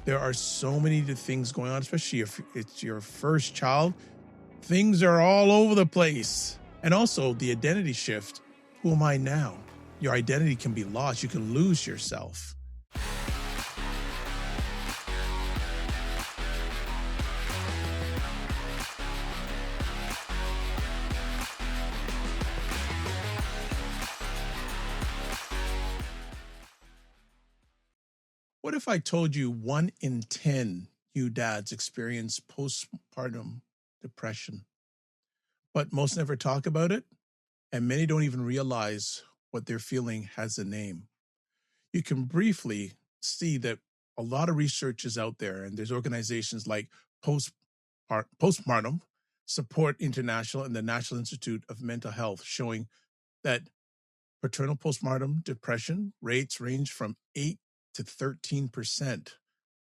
There are so many things going on, especially if it's your first child. Things are all over the place. And also the identity shift. Who am I now? Your identity can be lost. You can lose yourself. What if I told you 1 in 10 you dads experience postpartum depression, but most never talk about it? And many don't even realize what they're feeling has a name. You can briefly see that a lot of research is out there, and there's organizations like Postpartum Support International and the National Institute of Mental Health showing that paternal postpartum depression rates range from 8 to 13%,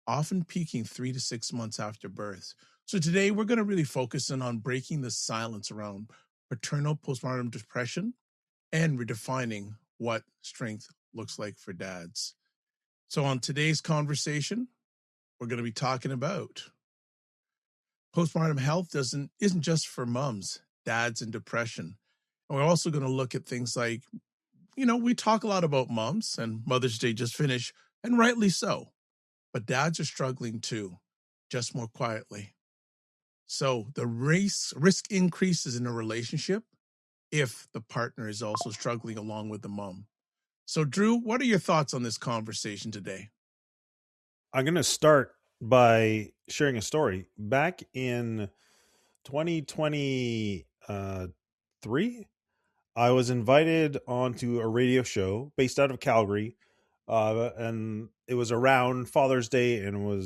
often peaking 3 to 6 months after birth. So today we're going to really focus in on breaking the silence around paternal postpartum depression and redefining what strength looks like for dads. So on today's conversation, we're going to be talking about postpartum health isn't just for moms, dads, and depression. And we're also going to look at things like, we talk a lot about moms, and Mother's Day just finished, and rightly so. But dads are struggling too, just more quietly. So the risk increases in a relationship if the partner is also struggling along with the mom. So Drew, what are your thoughts on this conversation today? I'm going to start by sharing a story. Back in 2023, I was invited onto a radio show based out of Calgary, and it was around Father's Day, and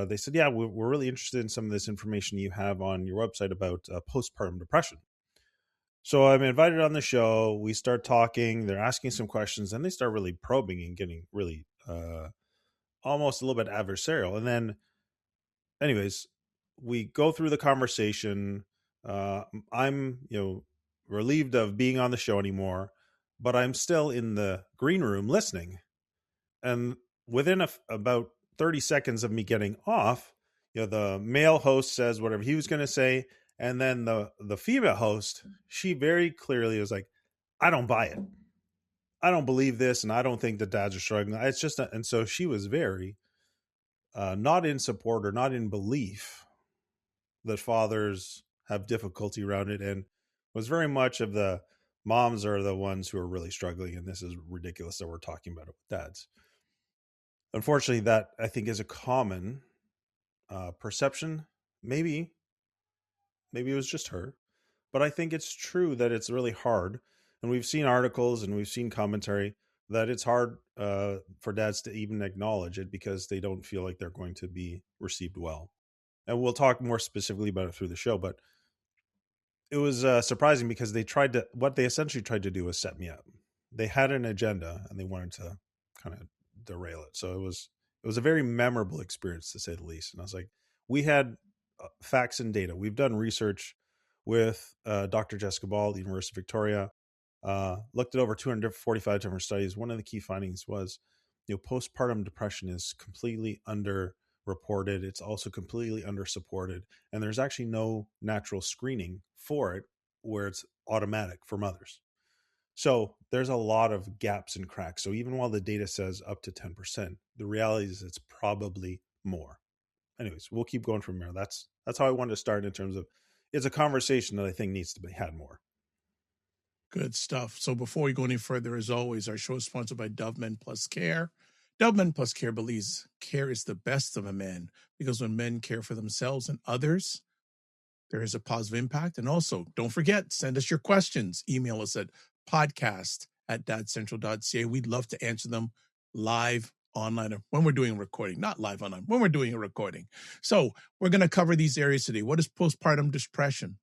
they said, yeah, we're really interested in some of this information you have on your website about postpartum depression. So I'm invited on the show. We start talking. They're asking some questions, and they start really probing and getting really almost a little bit adversarial. And then, anyways, we go through the conversation. I'm, relieved of being on the show anymore, but I'm still in the green room listening. And within about 30 seconds of me getting off, the male host says whatever he was going to say. And then the female host, she very clearly was like, I don't buy it. I don't believe this. And I don't think that dads are struggling. It's just, and so she was very not in support or not in belief that fathers have difficulty around it, and was very much of the moms are the ones who are really struggling. And this is ridiculous that we're talking about it with dads. Unfortunately, that I think is a common perception. Maybe it was just her, but I think it's true that it's really hard. And we've seen articles and we've seen commentary that it's hard for dads to even acknowledge it because they don't feel like they're going to be received well. And we'll talk more specifically about it through the show, but it was surprising because what they essentially tried to do was set me up. They had an agenda and they wanted to kind of derail it. So it was a very memorable experience, to say the least. And I was like, we had facts and data. We've done research with Dr. Jessica Ball, the University of Victoria, looked at over 245 different studies. One of the key findings was, postpartum depression is completely underreported. It's also completely undersupported. And there's actually no natural screening for it where it's automatic for mothers. So there's a lot of gaps and cracks. So even while the data says up to 10%, the reality is it's probably more. Anyways, we'll keep going from there. That's how I wanted to start in terms of it's a conversation that I think needs to be had more. Good stuff. So before we go any further, as always, our show is sponsored by Dove Men Plus Care. Dove Men Plus Care believes care is the best of a man because when men care for themselves and others, there is a positive impact. And also, don't forget, send us your questions. Email us at podcast@dadcentral.ca. We'd love to answer them live online when we're doing a recording, not live online, when we're doing a recording. So we're going to cover these areas today. What is postpartum depression?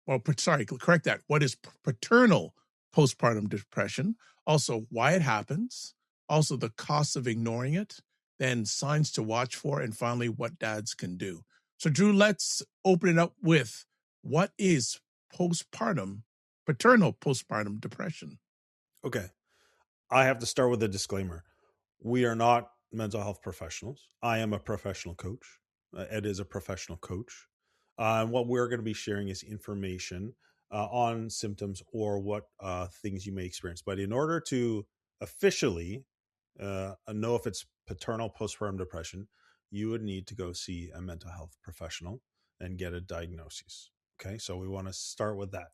Well, sorry, correct that. What is paternal postpartum depression? Also, why it happens. Also, the costs of ignoring it. Then signs to watch for. And finally, what dads can do. So, Drew, let's open it up with what is paternal postpartum depression? Okay. I have to start with a disclaimer. We are not mental health professionals. I am a professional coach. Ed is a professional coach. And what we're going to be sharing is information on symptoms or what things you may experience. But in order to officially know if it's paternal postpartum depression, you would need to go see a mental health professional and get a diagnosis. Okay, so we want to start with that.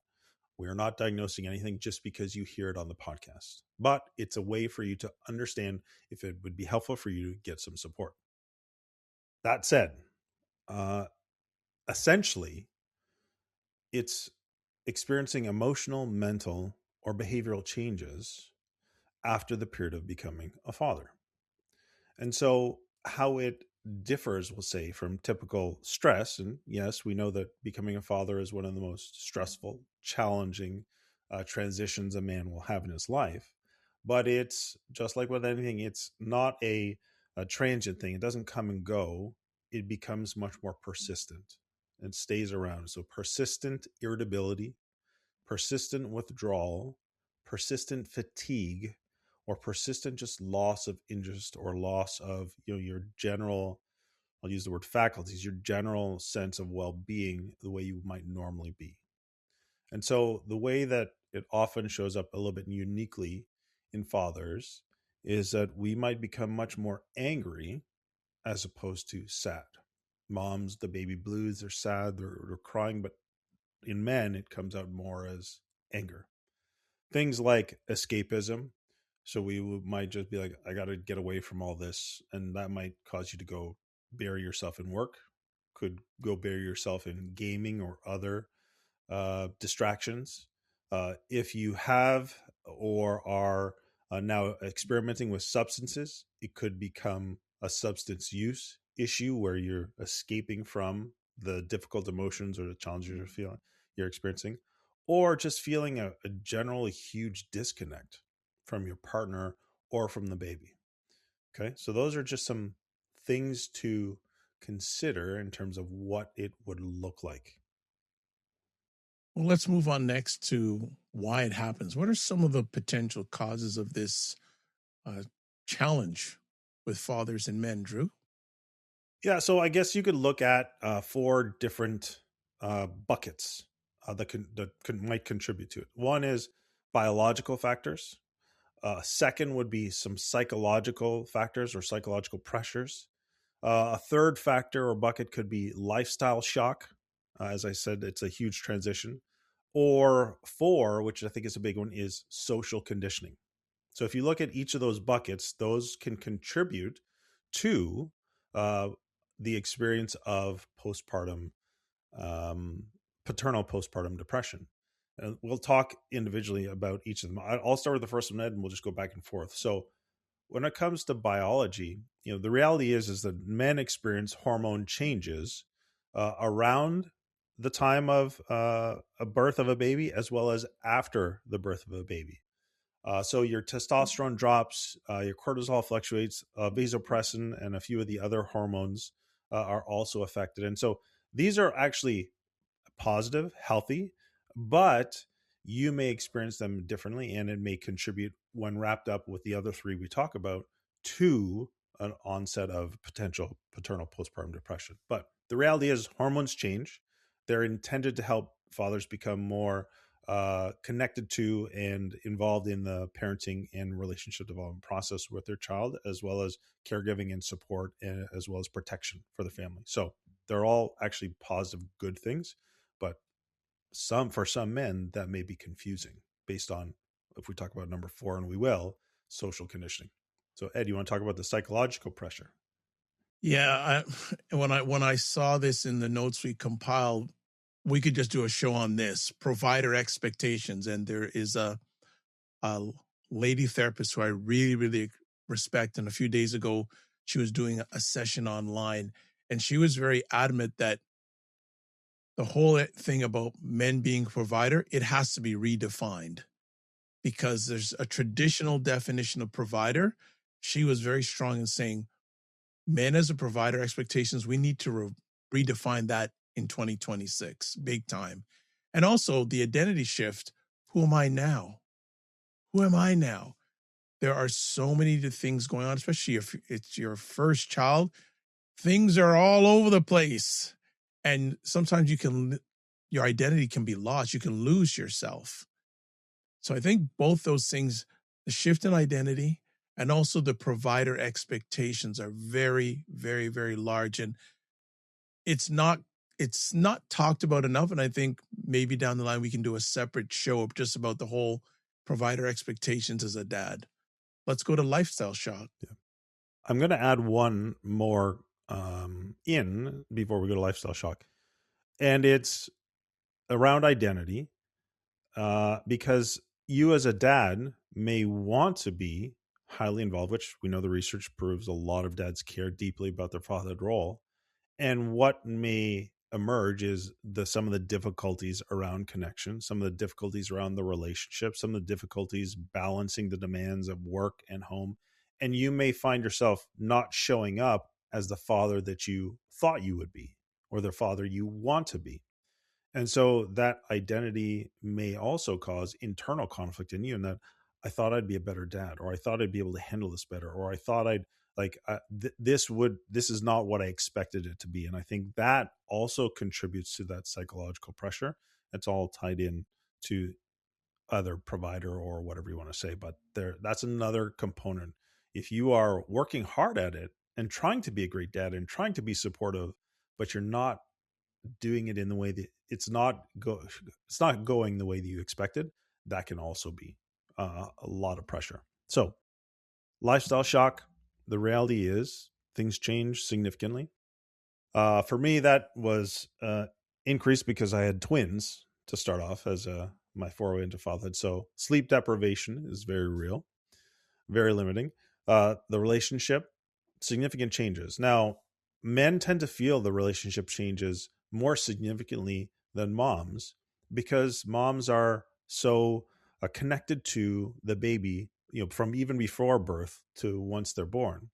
We are not diagnosing anything just because you hear it on the podcast, but it's a way for you to understand if it would be helpful for you to get some support. That said, essentially, it's experiencing emotional, mental, or behavioral changes after the period of becoming a father. And so, how it differs, we'll say, from typical stress, and yes, we know that becoming a father is one of the most stressful, challenging transitions a man will have in his life. But it's just like with anything, it's not a transient thing. It doesn't come and go, it becomes much more persistent and stays around. So, persistent irritability, persistent withdrawal, persistent fatigue, or persistent just loss of interest or loss of your general, I'll use the word faculties, your general sense of well-being the way you might normally be. And so the way that it often shows up a little bit uniquely in fathers is that we might become much more angry as opposed to sad. Moms, the baby blues, they're sad, they're crying, but in men it comes out more as anger. Things like escapism. So we might just be like, I got to get away from all this. And that might cause you to go bury yourself in work, could go bury yourself in gaming or other distractions. If you have or are now experimenting with substances, it could become a substance use issue where you're escaping from the difficult emotions or the challenges you're experiencing, or just feeling a generally huge disconnect from your partner or from the baby. Okay, so those are just some things to consider in terms of what it would look like. Well, let's move on next to why it happens. What are some of the potential causes of this uh, challenge with fathers and men, Drew? Yeah, so I guess you could look at four different buckets might contribute to it. One is biological factors. Second would be some psychological factors or psychological pressures. A third factor or bucket could be lifestyle shock. As I said, it's a huge transition. Or four, which I think is a big one, is social conditioning. So if you look at each of those buckets, those can contribute to uh, the experience of postpartum, um, paternal postpartum depression. And we'll talk individually about each of them. I'll start with the first one, Ed, and we'll just go back and forth. So when it comes to biology, the reality is that men experience hormone changes around the time of a birth of a baby, as well as after the birth of a baby. So your testosterone drops, your cortisol fluctuates, vasopressin, and a few of the other hormones are also affected. And so these are actually positive, healthy, but you may experience them differently, and it may contribute when wrapped up with the other three we talk about to an onset of potential paternal postpartum depression. But the reality is hormones change. They're intended to help fathers become more connected to and involved in the parenting and relationship development process with their child, as well as caregiving and support, and as well as protection for the family. So they're all actually positive, good things. But for some men, that may be confusing based on, if we talk about number four, and we will, social conditioning. So Ed, you want to talk about the psychological pressure? Yeah, when I saw this in the notes we compiled, we could just do a show on this provider expectations. And there is a lady therapist who I really, really respect. And a few days ago, she was doing a session online, and she was very adamant that the whole thing about men being a provider, it has to be redefined because there's a traditional definition of provider. She was very strong in saying men as a provider expectations, we need to redefine that in 2026, big time. And also the identity shift. Who am I now? Who am I now? There are so many things going on, especially if it's your first child. Things are all over the place. And sometimes your identity can be lost. You can lose yourself. So I think both those things, the shift in identity and also the provider expectations are very, very, very large. And it's not it's not talked about enough. And I think maybe down the line we can do a separate show just about the whole provider expectations as a dad. Let's go to lifestyle shock. Yeah. I'm going to add one more in before we go to lifestyle shock, and it's around identity, because you as a dad may want to be highly involved, which we know the research proves a lot of dads care deeply about their fatherhood role. And what may emerge is some of the difficulties around connection, some of the difficulties around the relationship, some of the difficulties balancing the demands of work and home. And you may find yourself not showing up as the father that you thought you would be, or the father you want to be. And so that identity may also cause internal conflict in you, and that I thought I'd be a better dad, or I thought I'd be able to handle this better, or I thought I'd like this is not what I expected it to be. And I think that also contributes to that psychological pressure. It's all tied in to other provider or whatever you want to say, but that's another component. If you are working hard at it and trying to be a great dad and trying to be supportive, but you're not doing it in the way that it's not going the way that you expected, that can also be a lot of pressure. So lifestyle shock, the reality is things change significantly. For me, that was increased because I had twins to start off as my foray into fatherhood. So sleep deprivation is very real, very limiting. The relationship, significant changes. Now, men tend to feel the relationship changes more significantly than moms, because moms are so connected to the baby, from even before birth to once they're born.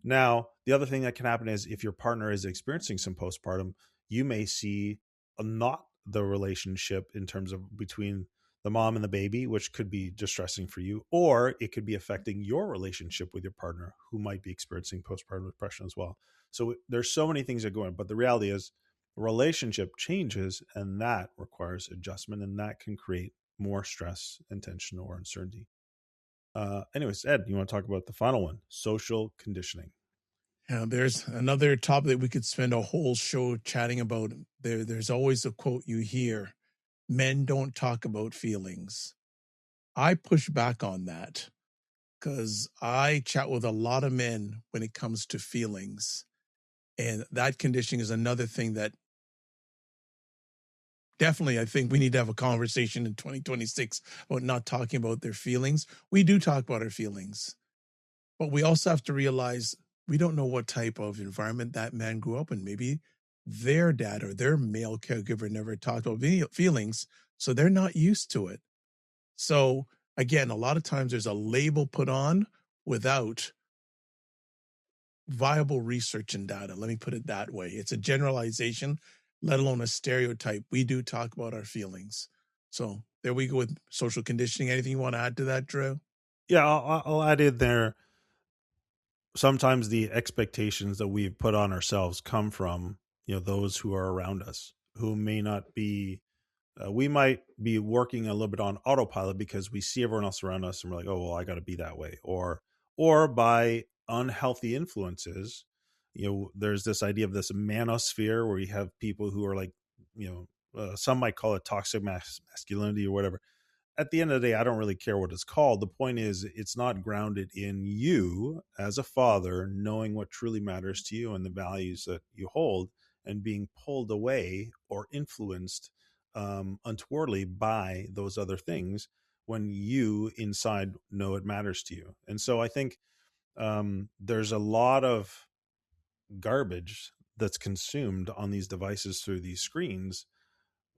Now, the other thing that can happen is if your partner is experiencing some postpartum, you may see not the relationship in terms of between the mom and the baby, which could be distressing for you, or it could be affecting your relationship with your partner who might be experiencing postpartum depression as well. So there's so many things that go in, but the reality is relationship changes, and that requires adjustment, and that can create more stress and tension or uncertainty. Anyways, Ed, you want to talk about the final one, social conditioning? Yeah, there's another topic that we could spend a whole show chatting about. There's always a quote you hear: "Men don't talk about feelings." I push back on that because I chat with a lot of men when it comes to feelings, and that conditioning is another thing that definitely I think we need to have a conversation in 2026 about not talking about their feelings. We do talk about our feelings, but we also have to realize we don't know what type of environment that man grew up in. Maybe their dad or their male caregiver never talked about feelings, so they're not used to it. So, again, a lot of times there's a label put on without viable research and data. Let me put it that way. It's a generalization, let alone a stereotype. We do talk about our feelings. So, there we go with social conditioning. Anything you want to add to that, Drew? Yeah, I'll add in there. Sometimes the expectations that we've put on ourselves come from those who are around us, who may not be. We might be working a little bit on autopilot because we see everyone else around us and we're like, oh well, I got to be that way, or by unhealthy influences. There's this idea of this manosphere where you have people who are like, some might call it toxic masculinity or whatever. At the end of the day, I don't really care what it's called. The point is, it's not grounded in you as a father knowing what truly matters to you and the values that you hold, and being pulled away or influenced untowardly by those other things when you inside know it matters to you. And so I think there's a lot of garbage that's consumed on these devices through these screens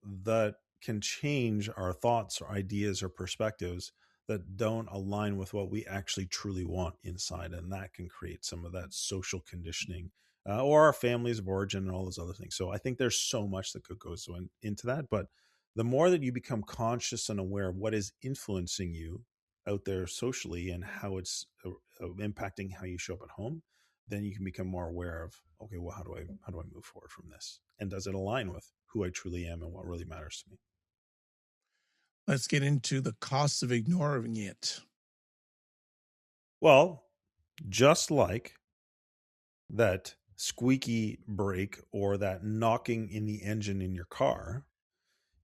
that can change our thoughts or ideas or perspectives that don't align with what we actually truly want inside. And that can create some of that social conditioning, or our families of origin and all those other things. So I think there's so much that could go into that. But the more that you become conscious and aware of what is influencing you out there socially and how it's impacting how you show up at home, then you can become more aware of, okay, well, how do I move forward from this? And does it align with who I truly am and what really matters to me? Let's get into the costs of ignoring it. Well, just like that squeaky brake or that knocking in the engine in your car,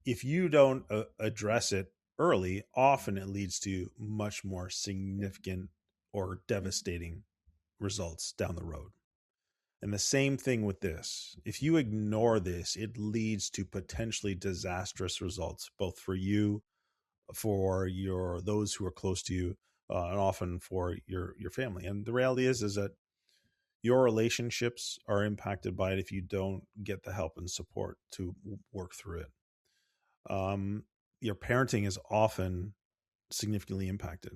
if you don't address it early, often it leads to much more significant or devastating results down the road. And the same thing with this. If you ignore this, it leads to potentially disastrous results, both for you, for your those who are close to you, and often for your family. And the reality is that your relationships are impacted by it if you don't get the help and support to work through it. Your parenting is often significantly impacted.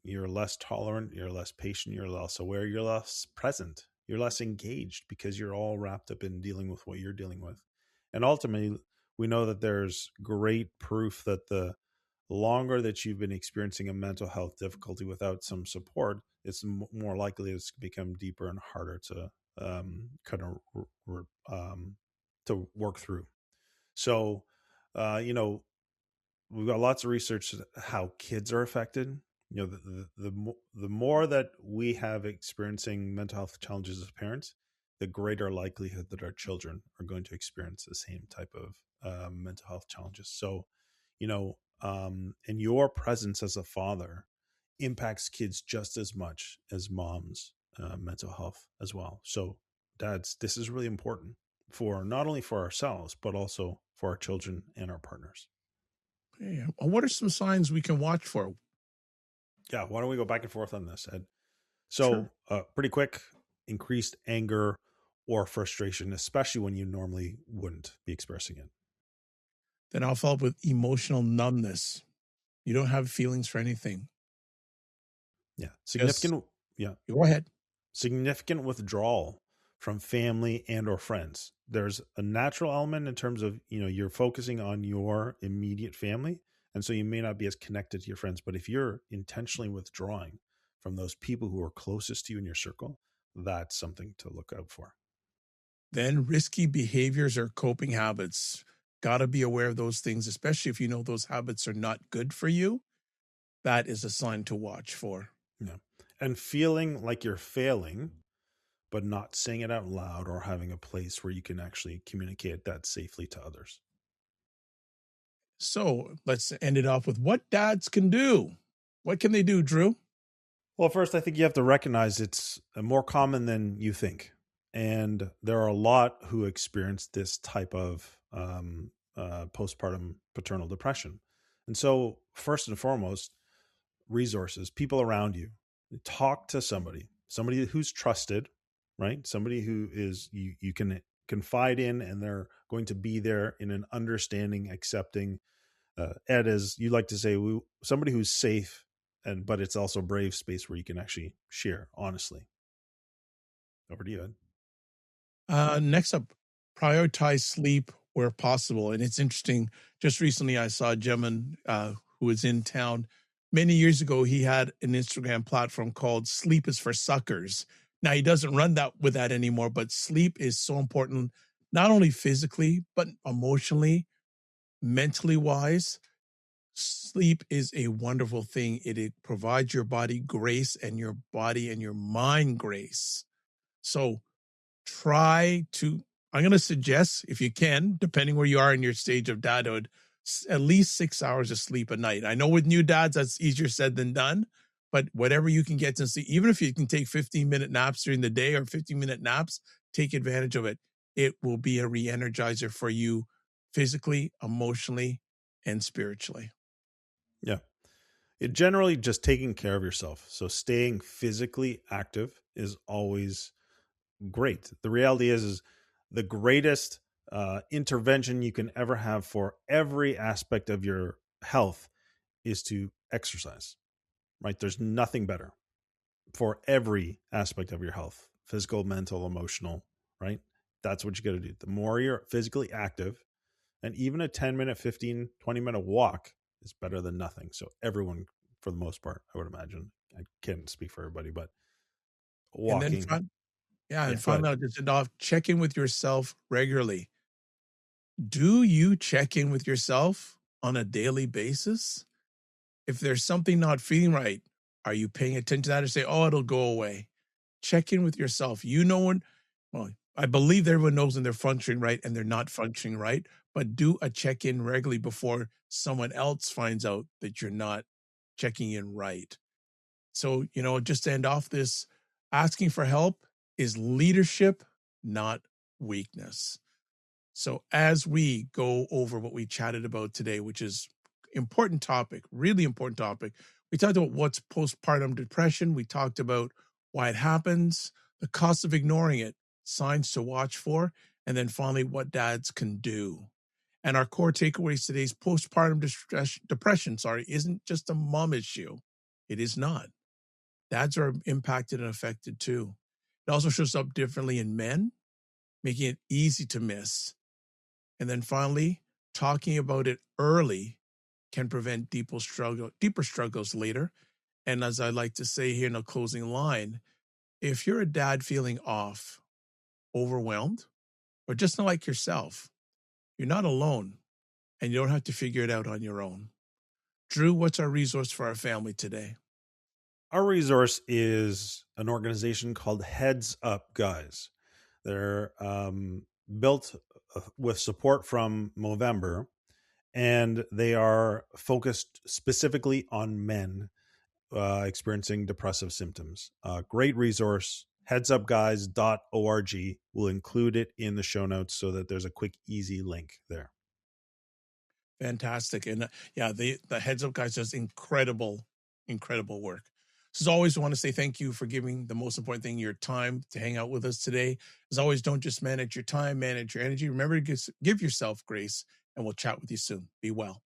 You're less tolerant, you're less patient, you're less aware, you're less present, you're less engaged because you're all wrapped up in dealing with what you're dealing with. And ultimately, we know that there's great proof that the longer that you've been experiencing a mental health difficulty without some support, it's more likely it's become deeper and harder to kind of to work through. So, you know, we've got lots of research how kids are affected. You know, the more that we have experiencing mental health challenges as parents, the greater likelihood that our children are going to experience the same type of mental health challenges. So, and your presence as a father impacts kids just as much as mom's mental health as well. So, dads, this is really important for not only for ourselves but also for our children and our partners. Yeah. What are some signs we can watch for? Yeah, why don't we go back and forth on this, Ed? Sure. So, pretty quick, increased anger or frustration, especially when you normally wouldn't be expressing it. Then I'll follow up with emotional numbness. You don't have feelings for anything. Yeah, Just yeah, go ahead. significant withdrawal from family and or friends. There's a natural element in terms of, you're focusing on your immediate family, and so you may not be as connected to your friends. But if you're intentionally withdrawing from those people who are closest to you in your circle, that's something to look out for. Then risky behaviors or coping habits. Got to be aware of those things, especially if you know those habits are not good for you. That is a sign to watch for. Yeah. And feeling like you're failing, but not saying it out loud or having a place where you can actually communicate that safely to others. So let's end it off with what dads can do. What can they do, Drew? Well, first, I think you have to recognize it's more common than you think. And there are a lot who experience this type of postpartum paternal depression. And so, first and foremost, resources, people around you. Talk to somebody who's trusted, right? Somebody who is you can confide in, and they're going to be there in an understanding, accepting. Ed, as you like to say, somebody who's safe, but it's also brave space where you can actually share honestly. Over to you, Ed. Next up, prioritize sleep where possible. And it's interesting. Just recently, I saw a gentleman who was in town. Many years ago, he had an Instagram platform called Sleep is for Suckers. Now, he doesn't run that with that anymore, but sleep is so important, not only physically, but emotionally, mentally wise. Sleep is a wonderful thing. It provides your body grace and your body and your mind grace. So, try to, I'm going to suggest, if you can, depending where you are in your stage of dadhood, at least 6 hours of sleep a night. I know with new dads that's easier said than done, but whatever you can get to sleep, even if you can take 15-minute naps during the day or 15-minute naps, take advantage of it. It will be a re-energizer for you physically, emotionally, and spiritually. Yeah. It generally just taking care of yourself. So staying physically active is always great. The reality is the greatest intervention you can ever have for every aspect of your health is to exercise, right? There's nothing better for every aspect of your health, physical, mental, emotional, right? That's what you got to do. The more you're physically active, and even a 10-minute, 15, 20-minute walk is better than nothing. So everyone for the most part, I would imagine. I can't speak for everybody, but And then, walking. Yeah, and go ahead. finally, I'll just end off, check in with yourself regularly. Do you check in with yourself on a daily basis? If there's something not feeling right, are you paying attention to that or say, oh, it'll go away? Check in with yourself. You know when, well, I believe everyone knows when they're functioning right and they're not functioning right, but do a check in regularly before someone else finds out that you're not checking in right. So, just to end off this, asking for help is leadership, not weakness. So as we go over what we chatted about today, which is important topic, really important topic, we talked about what's postpartum depression. We talked about why it happens, the cost of ignoring it, signs to watch for, and then finally what dads can do. And our core takeaways today is postpartum depression, isn't just a mom issue. It is not. Dads are impacted and affected too. It also shows up differently in men, making it easy to miss. And then finally, talking about it early can prevent deeper struggles later. And as I like to say here in a closing line, if you're a dad feeling off, overwhelmed, or just not like yourself, you're not alone and you don't have to figure it out on your own. Drew, what's our resource for our family today? Our resource is an organization called Heads Up Guys. They're built with support from Movember, and they are focused specifically on men experiencing depressive symptoms. Great resource, headsupguys.org. We'll include it in the show notes so that there's a quick, easy link there. Fantastic. And yeah, the Heads Up Guys does incredible work. So as always, I want to say thank you for giving the most important thing, your time to hang out with us today. As always, don't just manage your time, manage your energy. Remember to give yourself grace, and we'll chat with you soon. Be well.